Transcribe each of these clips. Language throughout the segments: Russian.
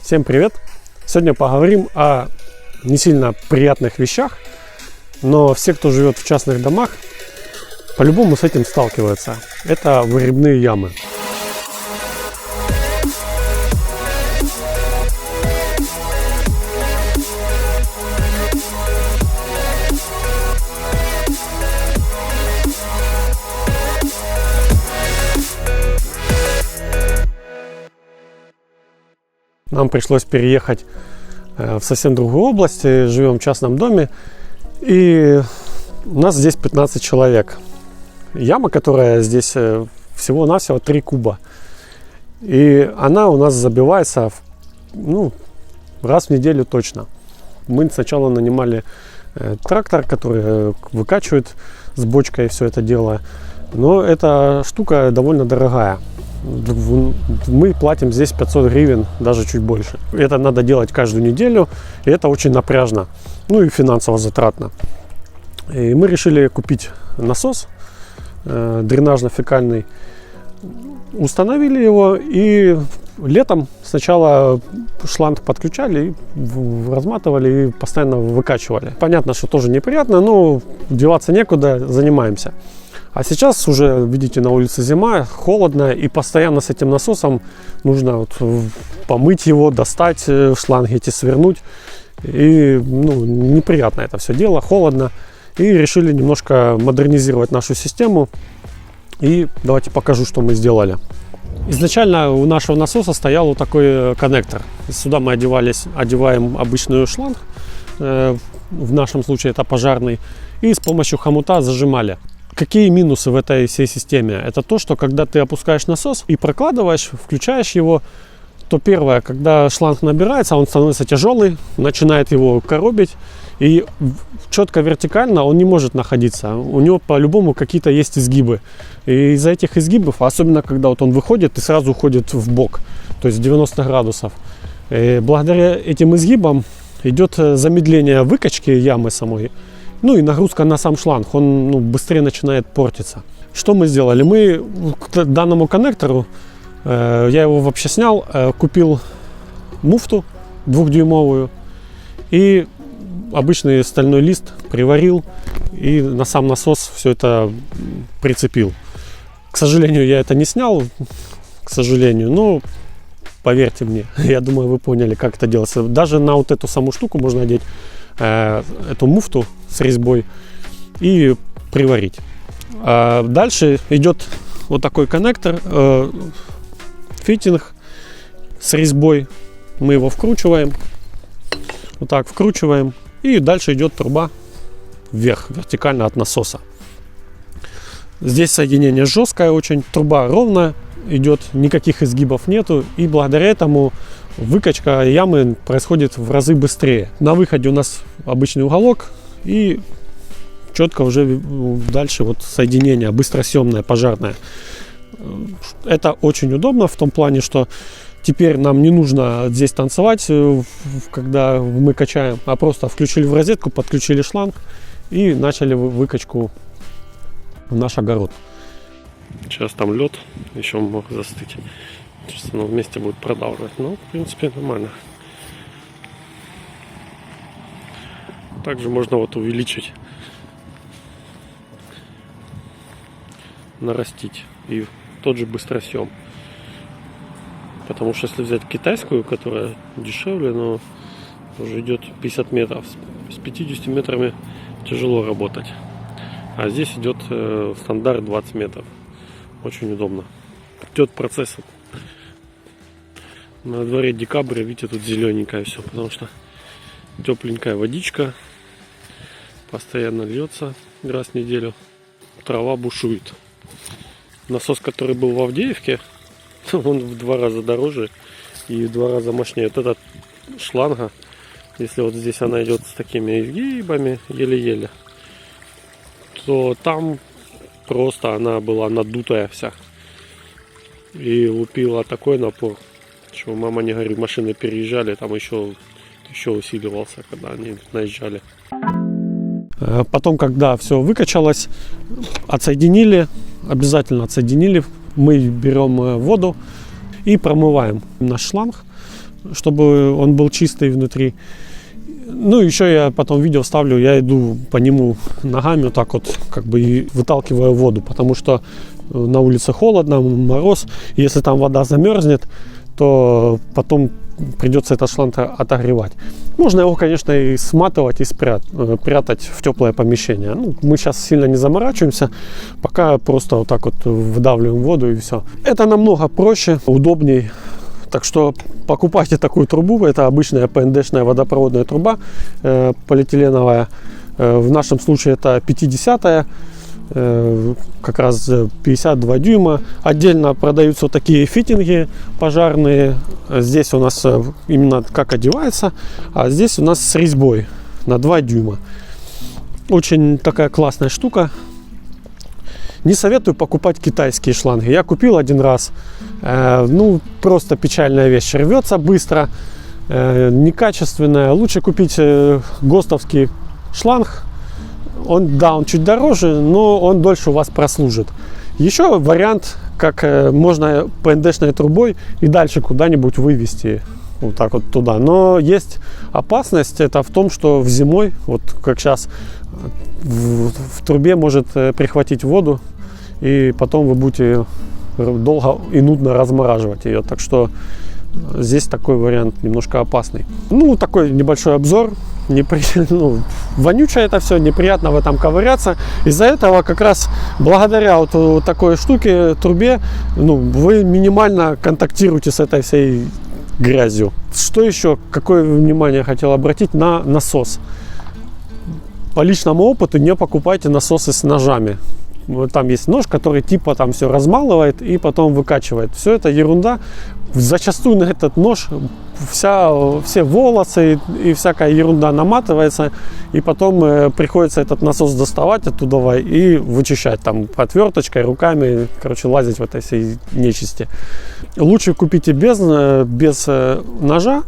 Всем привет! Сегодня поговорим о не сильно приятных вещах, но все, кто живет в частных домах, по-любому с этим сталкиваются. Это выгребные ямы. Нам пришлось переехать в совсем другую область, живем в частном доме, и у нас здесь 15 человек. Яма, которая здесь всего-навсего 3 куба, и она у нас забивается раз в неделю точно. Мы сначала нанимали трактор, который выкачивает с бочкой все это дело, но эта штука довольно дорогая. Мы платим здесь 500 гривен, даже чуть больше. Это надо делать каждую неделю, и это очень напряжно, и финансово затратно. И мы решили купить насос дренажно-фекальный, установили его, и летом сначала шланг подключали, разматывали и постоянно выкачивали. Понятно, что тоже неприятно, но деваться некуда, занимаемся. А сейчас уже, видите, на улице зима, холодно, и постоянно с этим насосом нужно помыть его, достать, шланги эти свернуть. И неприятно это все дело, холодно. И решили немножко модернизировать нашу систему. И давайте покажу, что мы сделали. Изначально у нашего насоса стоял вот такой коннектор. Сюда мы одеваем обычную шланг, в нашем случае это пожарный, и с помощью хомута зажимали. Какие минусы в этой всей системе? Это то, что когда ты опускаешь насос и прокладываешь, включаешь его, то первое, когда шланг набирается, он становится тяжелый, начинает его коробить, и четко вертикально он не может находиться. У него по-любому какие-то есть изгибы. И из-за этих изгибов, особенно когда он выходит и сразу уходит в бок, то есть 90 градусов, и благодаря этим изгибам идет замедление выкачки ямы самой. И нагрузка на сам шланг, он быстрее начинает портиться. Что мы сделали? Мы к данному коннектору, я его вообще снял, купил муфту 2-дюймовую и обычный стальной лист приварил и на сам насос все это прицепил. К сожалению, я это не снял, но поверьте мне, я думаю, вы поняли, как это делается. Даже на вот эту саму штуку можно одеть эту муфту с резьбой и приварить. Дальше идет вот такой коннектор, фитинг с резьбой. Мы его вкручиваем, вот так вкручиваем, и дальше идет труба вверх, вертикально от насоса. Здесь соединение жесткое очень, труба ровная идет, никаких изгибов нету, и благодаря этому выкачка ямы происходит в разы быстрее. На выходе у нас обычный уголок, и четко уже дальше соединение быстросъемное, пожарное. Это очень удобно в том плане, что теперь нам не нужно здесь танцевать, когда мы качаем, а просто включили в розетку, подключили шланг и начали выкачку в наш огород. Сейчас там лед, еще мог застыть. Сейчас оно вместе будет продавливать. В принципе, нормально. Также можно увеличить, нарастить. И тот же быстросъем. Потому что если взять китайскую, которая дешевле, но уже идет 50 метров. С 50 метрами тяжело работать. А здесь идет стандарт 20 метров. Очень удобно. Идет процесс. На дворе декабрь, видите, тут зелененькое все, потому что тепленькая водичка, постоянно льется раз в неделю, трава бушует. Насос, который был в Авдеевке, он в 2 раза дороже и в 2 раза мощнее. Вот эта шланга, если здесь она идет с такими изгибами, еле-еле, то там просто она была надутая вся и лупила такой напор, что мама не горюй, машины переезжали, там еще усиливался, когда они наезжали. Потом, когда все выкачалось, обязательно отсоединили, мы берем воду и промываем наш шланг чтобы он был чистый внутри. Ну, еще я потом видео вставлю, я иду по нему ногами вот так вот, как бы и выталкиваю воду, потому что на улице холодно, мороз, и если там вода замерзнет, то потом придется этот шланг отогревать. Можно его, конечно, и сматывать, и прятать в теплое помещение. Ну, мы сейчас сильно не заморачиваемся, пока просто вот так вот выдавливаем воду и все. Это намного проще, удобней. Так что покупайте такую трубу. Это обычная ПНДшная водопроводная труба полиэтиленовая. В нашем случае это 50-я, как раз 52 дюйма. Отдельно продаются вот такие фитинги пожарные. Здесь у нас именно как одевается, а здесь у нас с резьбой на 2 дюйма. Очень такая классная штука. Не советую покупать китайские шланги. Я купил один раз. Ну, просто печальная вещь. Рвется быстро, некачественная. Лучше купить ГОСТовский шланг. Он чуть дороже, но он дольше у вас прослужит. Еще вариант, как можно ПНДшной трубой и дальше куда-нибудь вывести. Вот так вот туда. Но есть опасность, это в том, что зимой, вот как сейчас, в трубе может прихватить воду, и потом вы будете долго и нудно размораживать ее. Так что здесь такой вариант немножко опасный. Ну, такой небольшой обзор. Вонючее это все, неприятно в этом ковыряться. Из-за этого как раз благодаря вот такой штуке, трубе, вы минимально контактируете с этой всей грязью. Что еще? Какое внимание хотел обратить на насос. По личному опыту не покупайте насосы с ножами. Вот там есть нож, который типа там все размалывает и потом выкачивает. Все это ерунда. Зачастую на этот нож все волосы и всякая ерунда наматывается, и потом приходится этот насос доставать оттуда и вычищать там отверточкой, руками, лазить в этой всей нечисти. Лучше купите без ножа.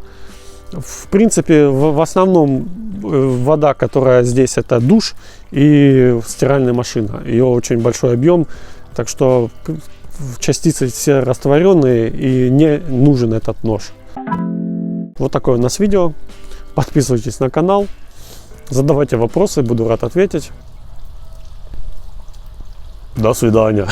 В принципе, в основном вода, которая здесь, это душ и стиральная машина. Ее очень большой объем, так что частицы все растворенные и не нужен этот нож. Вот такое у нас видео. Подписывайтесь на канал, задавайте вопросы, буду рад ответить. До свидания.